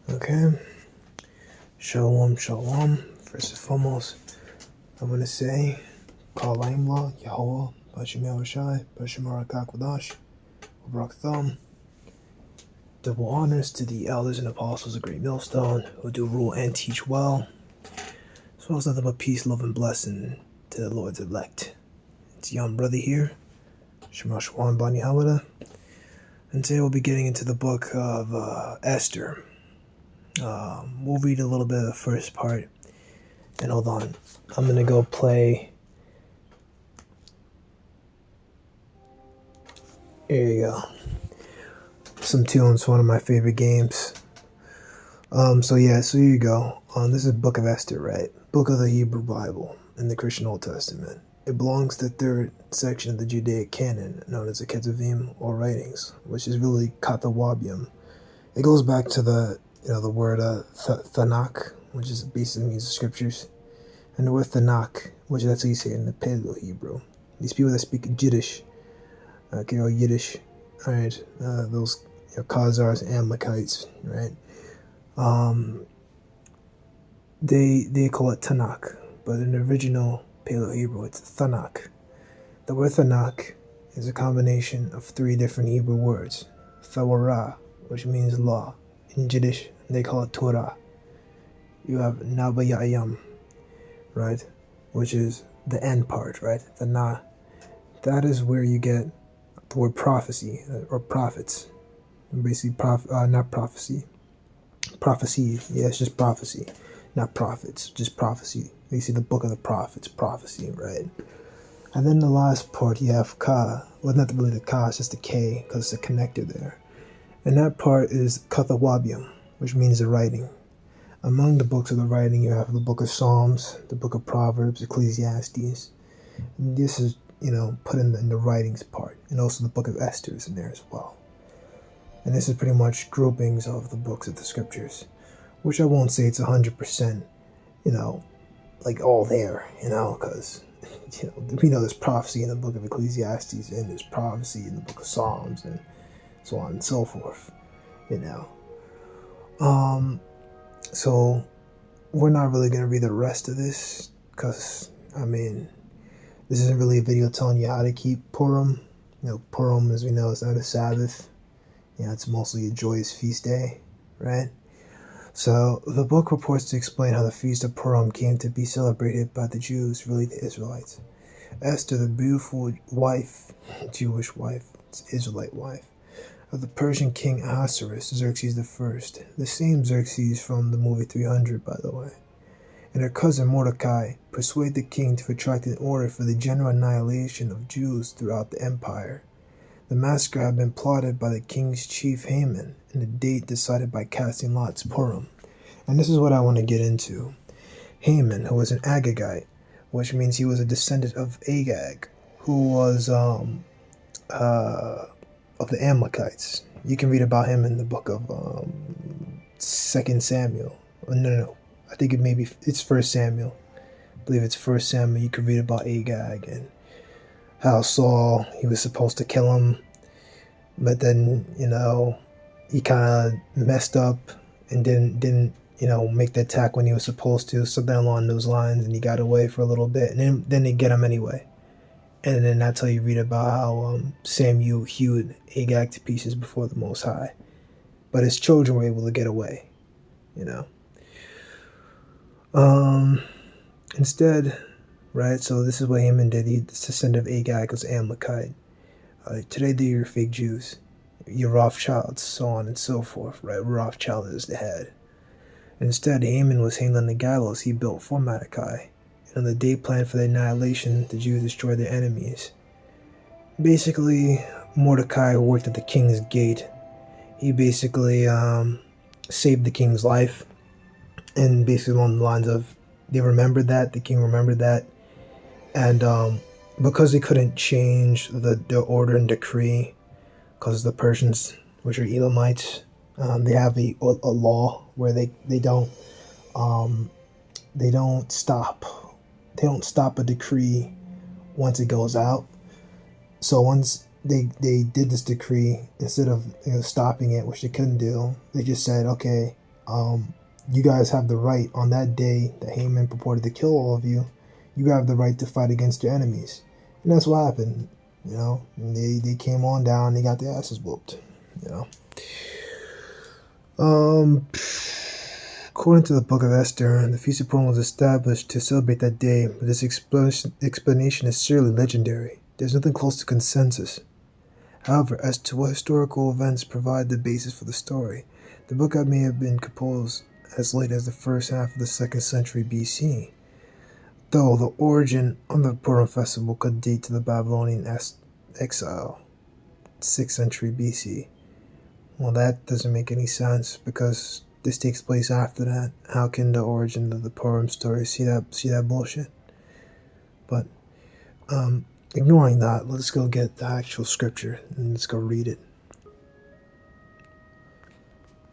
Okay, shalom, shalom. First and foremost, I'm going to say, Kal Aimla, Yahweh, Bashim Yahushai, Bashim Arakakwadash, Barak Thumb. Double honors to the elders and apostles of Great Millstone, who do rule and teach well, as well as nothing but peace, love, and blessing to the Lord's elect. It's young brother here, Shema Shwan Bani Hamada, and today we'll be getting into the book of Esther. We'll read a little bit of the first part. And hold on, I'm going to go play. Here you go. Some tunes, one of my favorite games. So here you go. This is Book of Esther, right? Book of the Hebrew Bible in the Christian Old Testament. It belongs to the third section of the Judaic canon, known as the Ketuvim, or writings, which is really Katawabium. It goes back to the word Tanakh, which is basically means the scriptures, and the word Tanakh, which that's how you say it in the Paleo Hebrew. These people that speak Yiddish, Yiddish, right? Those Khazars, Amalekites, right? They call it Tanakh, but in the original Paleo Hebrew, it's Tanakh. The word Tanakh is a combination of three different Hebrew words: Thawara, which means law. In Yiddish, they call it Torah. You have Nabayayam, right, which is the end part, right? The Na. That is where you get the word prophecy or prophets. Basically, not prophecy. Prophecy. Yeah, it's just prophecy, not prophets. Just prophecy. You see the book of the prophets, prophecy, right? And then the last part you have Ka. Well, not really the Ka, it's just the K because it's a connector there. And that part is Kathawabium, which means the writing. Among the books of the writing, you have the book of Psalms, the book of Proverbs, Ecclesiastes. And this is, put in the writings part. And also the book of Esther is in there as well. And this is pretty much groupings of the books of the scriptures, which I won't say it's 100%, like all there, because, we know there's prophecy in the book of Ecclesiastes, and there's prophecy in the book of Psalms, and so on and so forth, So we're not really going to read the rest of this because, this isn't really a video telling you how to keep Purim. Purim, as we know, is not a Sabbath. It's mostly a joyous feast day, right? So the book purports to explain how the feast of Purim came to be celebrated by the Jews, really the Israelites. Esther, the beautiful wife, Jewish wife, Israelite wife, of the Persian king Ahasuerus, Xerxes I, the same Xerxes from the movie 300, by the way, and her cousin Mordecai persuade the king to retract an order for the general annihilation of Jews throughout the empire. The massacre had been plotted by the king's chief Haman, and the date decided by casting lots, Purim. And this is what I want to get into. Haman, who was an Agagite, which means he was a descendant of Agag, who was of the Amalekites. You can read about him in the book of 2 Samuel. No. I think it's 1 Samuel. I believe it's 1 Samuel. You can read about Agag and how Saul, he was supposed to kill him, but then, he kind of messed up and didn't make the attack when he was supposed to, something along those lines, and he got away for a little bit, and then they get him anyway. And then that's how you read about how Samuel hewed Agag to pieces before the Most High. But his children were able to get away, Instead, right, so this is what Haman did. He's the descendant of Agag, was Amalekite. Today they're your fake Jews, your Rothschilds, so on and so forth, right? Rothschild is the head. Instead, Haman was hanged on the gallows he built for Mordecai. And on the day planned for the annihilation, the Jews destroyed their enemies. Basically, Mordecai, who worked at the king's gate, he basically saved the king's life. And basically along the lines of, they remembered that, the king remembered that. And because they couldn't change the order and decree, because the Persians, which are Elamites, they have a law where they don't stop a decree once it goes out. So once they did this decree, instead of stopping it, which they couldn't do, they just said, okay, You guys have the right on that day that Haman purported to kill all of you. You have the right to fight against your enemies, and that's what happened. They came on down. They got their asses whooped. According to the Book of Esther, the Feast of Purim was established to celebrate that day, but this explanation is surely legendary. There's nothing close to consensus. However, as to what historical events provide the basis for the story, the book may have been composed as late as the first half of the 2nd century BC, though the origin of the Purim festival could date to the Babylonian exile, 6th century BC. Well, that doesn't make any sense because this takes place after that. How can the origin of the Purim story see that bullshit? But ignoring that, let's go get the actual scripture and let's go read it.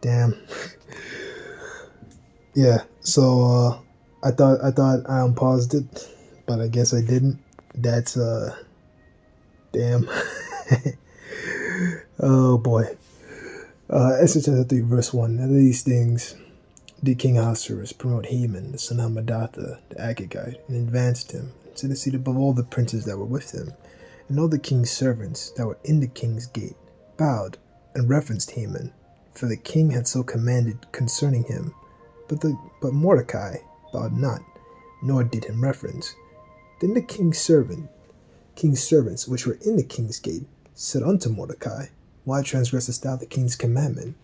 Damn. Yeah. So I thought I unpaused it, but I guess I didn't. That's damn. Oh boy. Esther chapter 3 verse 1. None of these things did King Ahasuerus promote Haman, the son of Hammedatha, the Agagite, and advanced him to the seat above all the princes that were with him, and all the king's servants that were in the king's gate bowed and reverenced Haman, for the king had so commanded concerning him. But Mordecai bowed not, nor did him reverence. Then the king's servants which were in the king's gate said unto Mordecai, Why transgressest thou the king's commandment?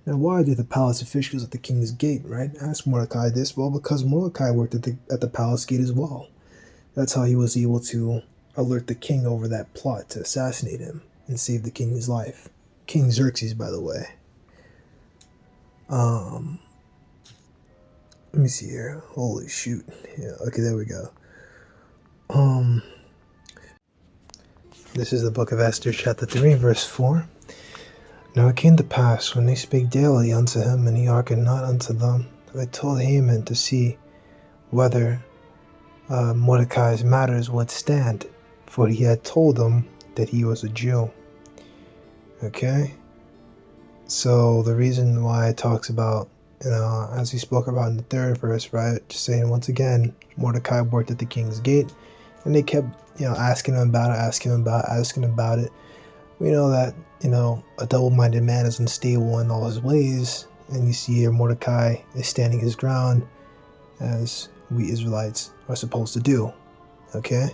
Now why did the palace officials at the king's gate, right, ask Mordecai this? Well, because Mordecai worked at the palace gate as well. That's how he was able to alert the king over that plot to assassinate him and save the king's life. King Xerxes, by the way. Let me see here. Holy shoot. Yeah, okay, there we go. This is the book of Esther, chapter 3, verse 4. Now it came to pass, when they spake daily unto him, and he hearkened not unto them, that I told Haman to see whether Mordecai's matters would stand, for he had told them that he was a Jew. Okay? So the reason why it talks about, as we spoke about in the 3rd verse, right? Just saying once again, Mordecai worked at the king's gate, and they kept, asking him about it. We know that, a double-minded man is unstable in all his ways, and you see here Mordecai is standing his ground, as we Israelites are supposed to do. Okay?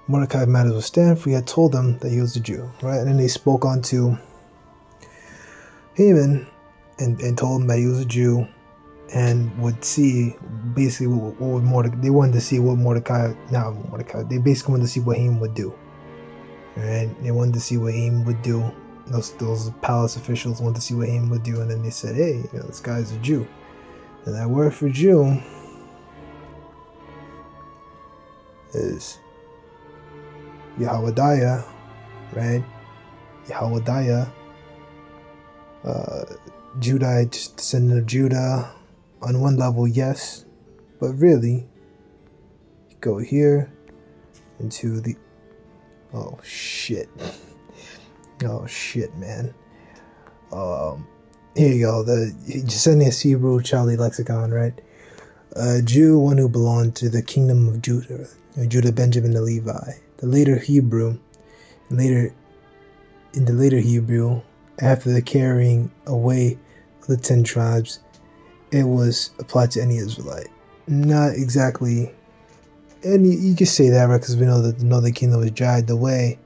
Mordecai's matters would stand, for he had told them that he was a Jew, right? And then they spoke unto Haman and told him that he was a Jew, and would see basically what would Mordecai. They wanted to see what They basically wanted to see what Haman would do. Right? They wanted to see what Haman would do. Those palace officials wanted to see what Haman would do, and then they said, "Hey, this guy's a Jew." And that word for Jew is Yahwadiah, right? Yahwadiah. Judite, descendant of Judah. On one level, yes, but really, you go here into the. Oh shit, man. Here you go. The descendant Hebrew Charlie lexicon, right? Jew, one who belonged to the kingdom of Judah, Benjamin, and Levi. The later Hebrew, after the carrying away of the 10 tribes, it was applied to any Israelite. Not exactly, and you can say that, right, because we know that the northern kingdom was dragged away,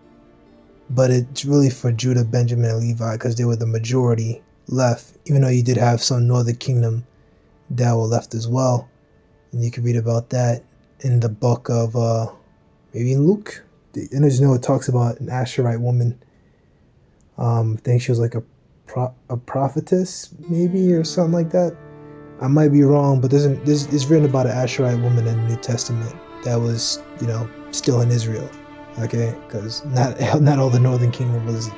but it's really for Judah, Benjamin, and Levi, because they were the majority left, even though you did have some northern kingdom that were left as well. And you can read about that in the book of, maybe in Luke. And as you know, it talks about an Asherite woman. I think she was like a prophetess, maybe, or something like that. I might be wrong, but it's written about an Asherite woman in the New Testament that was, still in Israel. Okay, because not all the northern kingdom was,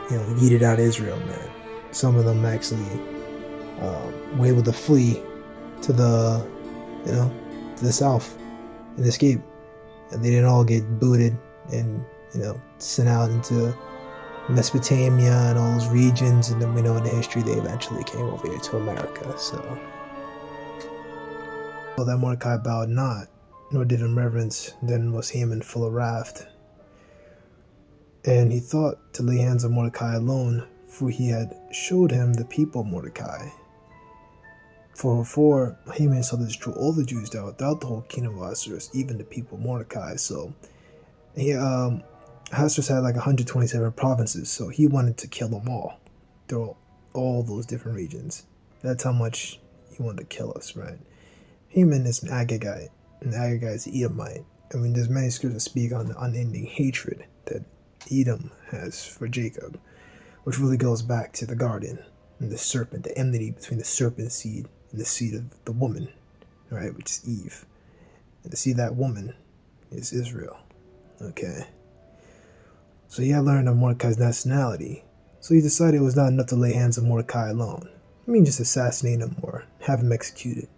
yeeted out of Israel, man. Some of them actually were able to flee to the, to the south and escape, and they didn't all get booted and sent out into Mesopotamia and all those regions, and then we know in the history they eventually came over here to America. So that Mordecai bowed not, nor did him reverence, then was Haman full of wrath. And he thought to lay hands on Mordecai alone, for he had showed him the people of Mordecai. For before Haman sought to destroy all the Jews throughout the whole kingdom of Ahasuerus, even the people of Mordecai. So he Ahasuerus had like 127 provinces, so he wanted to kill them all through all those different regions. That's how much he wanted to kill us, right? Haman is an Agagite, and Agagite is an Edomite. I mean, there's many scriptures that speak on the unending hatred that Edom has for Jacob, which really goes back to the garden and the serpent, the enmity between the serpent seed and the seed of the woman, right, which is Eve. And the seed of that woman is Israel. Okay. So he had learned of Mordecai's nationality, so he decided it was not enough to lay hands on Mordecai alone. I mean, just assassinate him or have him executed.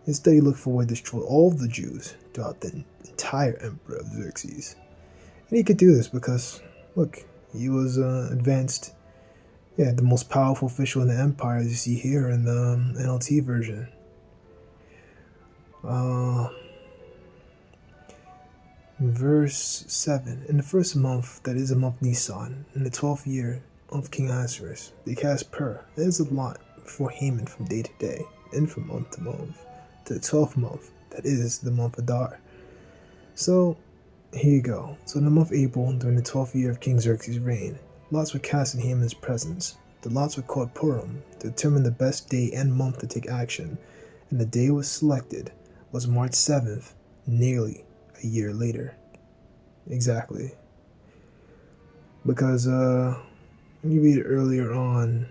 Instead, he looked forward to destroy all of the Jews throughout the entire empire of Xerxes. And he could do this because, look, he was advanced, the most powerful official in the empire, as you see here in the NLT version. Verse 7. In the first month, that is the month Nisan, in the 12th year of King Ahasuerus, they cast Pur, that is a lot, before Haman from day to day, and from month to month, to the 12th month, that is the month Adar. So, here you go. So in the month April, during the 12th year of King Xerxes' reign, lots were cast in Haman's presence. The lots were called Purim, to determine the best day and month to take action, and the day was selected was March 7th, nearly a year later. Exactly. Because, let me read it earlier on.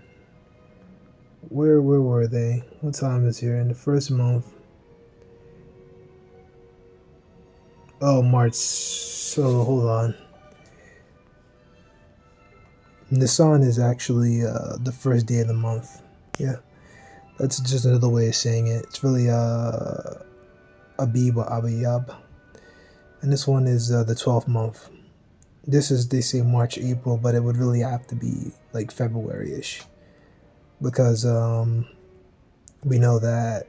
Where were they? What time is here? In the first month. Oh, March. So, hold on. Nisan is actually the first day of the month. Yeah. That's just another way of saying it. It's really Abib or Abiyab. And this one is the 12th month. This is, they say March, April, but it would really have to be like February-ish. Because we know that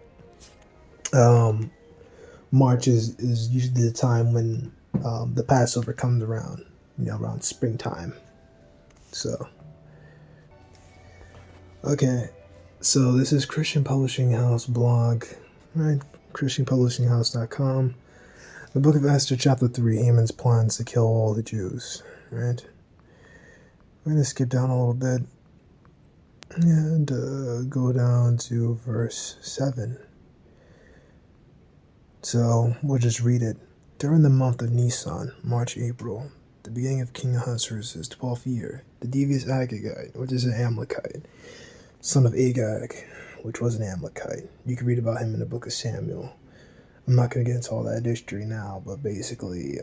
March is usually the time when the Passover comes around, around springtime. So, okay, so this is Christian Publishing House blog, right? ChristianPublishingHouse.com. The Book of Esther, Chapter 3, Haman's plans to kill all the Jews, right? We're going to skip down a little bit and go down to verse 7. So, we'll just read it. During the month of Nisan, March, April, the beginning of King Ahasuerus' 12th year, the devious Agagite, which is an Amalekite, son of Agag, which was an Amalekite. You can read about him in the book of Samuel. I'm not going to get into all that history now, but basically,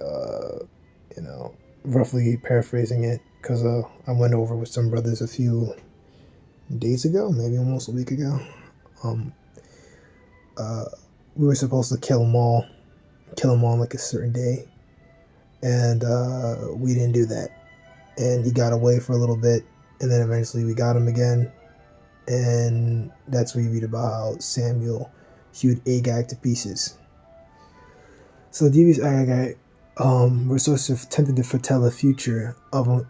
roughly paraphrasing it, because I went over with some brothers a few days ago, maybe almost a week ago. We were supposed to kill them all on like a certain day, and we didn't do that. And he got away for a little bit, and then eventually we got him again, and that's where you read about how Samuel hewed Agag to pieces. So the devious Agagite were sort of tempted to foretell the future of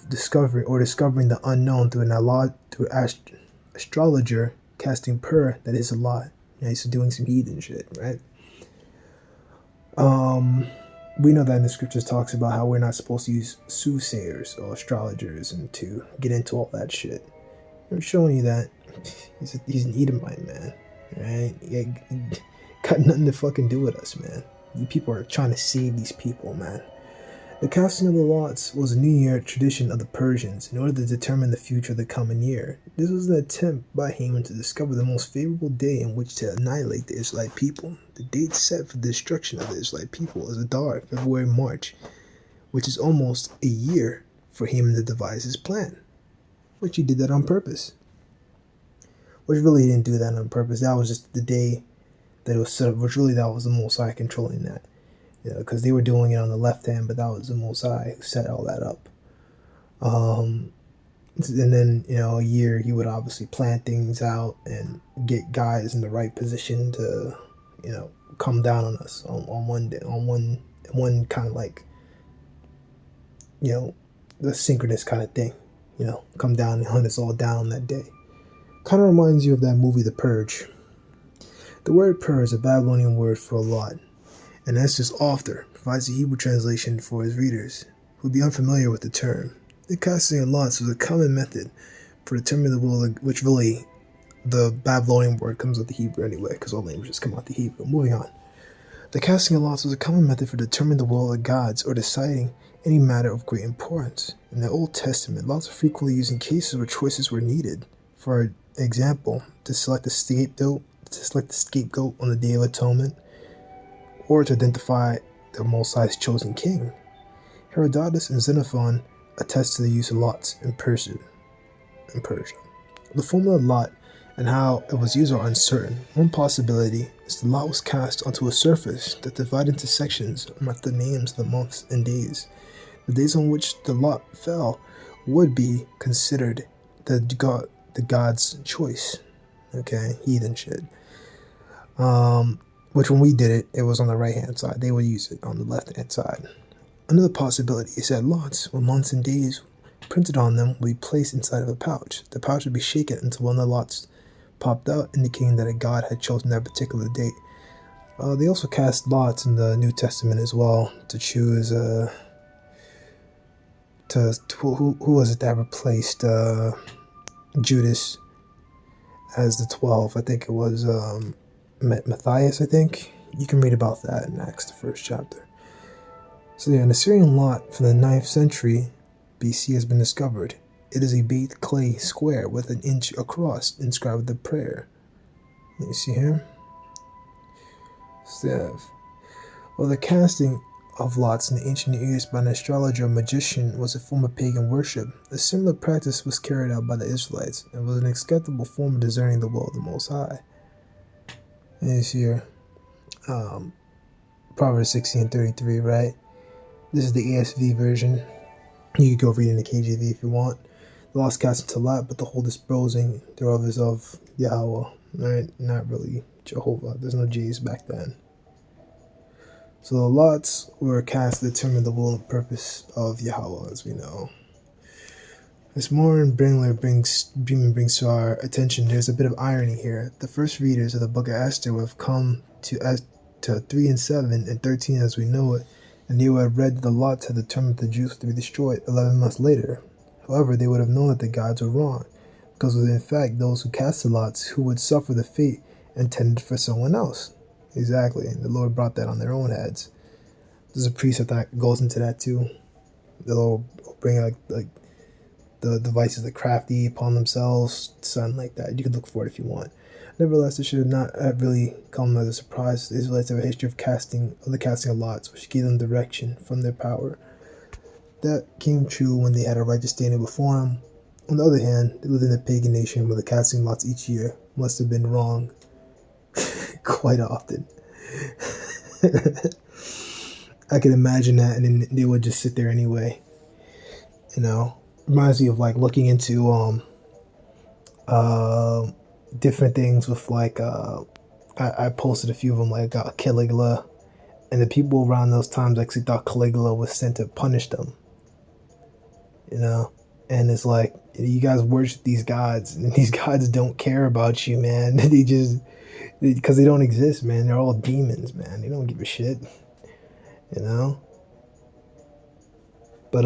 discovering the unknown through an astrologer casting Pur, that is a lot. He's doing some heathen shit, right? We know that in the scriptures talks about how we're not supposed to use soothsayers or astrologers and to get into all that shit. I'm showing you that he's an Edomite, man, right? He got nothing to fucking do with us, man. You people are trying to save these people, man. The casting of the lots was a New Year tradition of the Persians in order to determine the future of the coming year. This was an attempt by Haman to discover the most favorable day in which to annihilate the Israelite people. The date set for the destruction of the Israelite people is Adar, February, March, which is almost a year for Haman to devise his plan. Which he did that on purpose. Which really he didn't do that on purpose. That was just the day that it was set up, which really that was the Most High controlling that. Because they were doing it on the left hand, but that was the Most High who set all that up. And then, a year he would obviously plan things out and get guys in the right position to, come down on us on one day, on one kind of like, the synchronous kind of thing, come down and hunt us all down that day. Kind of reminds you of that movie, The Purge. The word pur is a Babylonian word for a lot, and Esther's author provides a Hebrew translation for his readers who would be unfamiliar with the term. The casting of lots was a common method for determining the will, which really, the Babylonian word comes out the Hebrew anyway, because all languages come out the Hebrew. Moving on. The casting of lots was a common method for determining the will of the gods or deciding any matter of great importance. In the Old Testament, lots were frequently used in cases where choices were needed. For example, to select the scapegoat on the Day of Atonement, or to identify the Most High's chosen king. Herodotus and Xenophon attest to the use of lots in Persia. The formula of lot and how it was used are uncertain. One possibility is the lot was cast onto a surface that divided into sections marked the names of the months and days. The days on which the lot fell would be considered the god's choice. Okay, heathen shit. Which when we did it, it was on the right-hand side. They would use it on the left-hand side. Another possibility is that lots with months and days printed on them would be placed inside of a pouch. The pouch would be shaken until one of the lots popped out, indicating that a god had chosen that particular date. They also cast lots in the New Testament as well to choose who was it that replaced Judas as the 12. I think it was Matthias, I think. You can read about that in Acts, the 1st chapter. So yeah, an Assyrian lot from the 9th century BC has been discovered. It is a baked clay square with an inch across inscribed with a prayer. You see here? Well, the casting of lots in the ancient Near East by an astrologer or magician was a form of pagan worship. A similar practice was carried out by the Israelites and was an acceptable form of discerning the will of the Most High. And you see here, Proverbs 16:33, right? This is the ASV version. You could go read it in the KJV if you want. The lots cast into lot, but the whole disposing thereof is of Yahweh, right? Not really Jehovah. There's no J's back then. So the lots were cast to determine the will and purpose of Yahweh, as we know. As Morin Bringler brings to our attention, there's a bit of irony here. The first readers of the book of Esther would have come to 3 and 7 and 13 as we know it, and they would have read that the lots had determined the Jews to be destroyed 11 months later. However, they would have known that the gods were wrong, because it was in fact those who cast the lots who would suffer the fate intended for someone else. Exactly, and the Lord brought that on their own heads. There's a precept that goes into that too. The Lord will bring like the devices that crafty upon themselves, something like that. You can look for it if you want. Nevertheless, it should not have really come as a surprise. The Israelites have a history of the casting of lots, which gave them direction from their power. That came true when they had a righteous standing before him. On the other hand, they lived in a pagan nation where the casting lots each year must have been wrong quite often. I can imagine that, and then they would just sit there anyway. Reminds me of like looking into different things with like I posted a few of them, like Caligula, and the people around those times actually thought Caligula was sent to punish them. And it's like, you guys worship these gods, and these gods don't care about you, man. Because they don't exist, man. They're all demons, man. They don't give a shit, But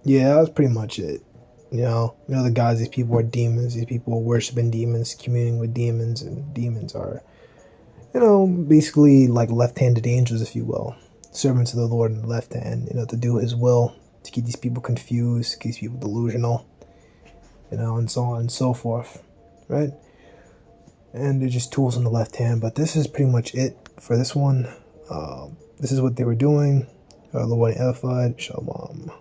yeah, that was pretty much it. The gods, these people are demons. These people are worshiping demons, communing with demons, and demons are, basically like left-handed angels, if you will. Servants of the Lord in the left hand, to do his will, to keep these people confused, to keep these people delusional, and so on and so forth, right? And they're just tools in the left hand. But this is pretty much it for this one. This is what they were doing. Lord edified. Shalom.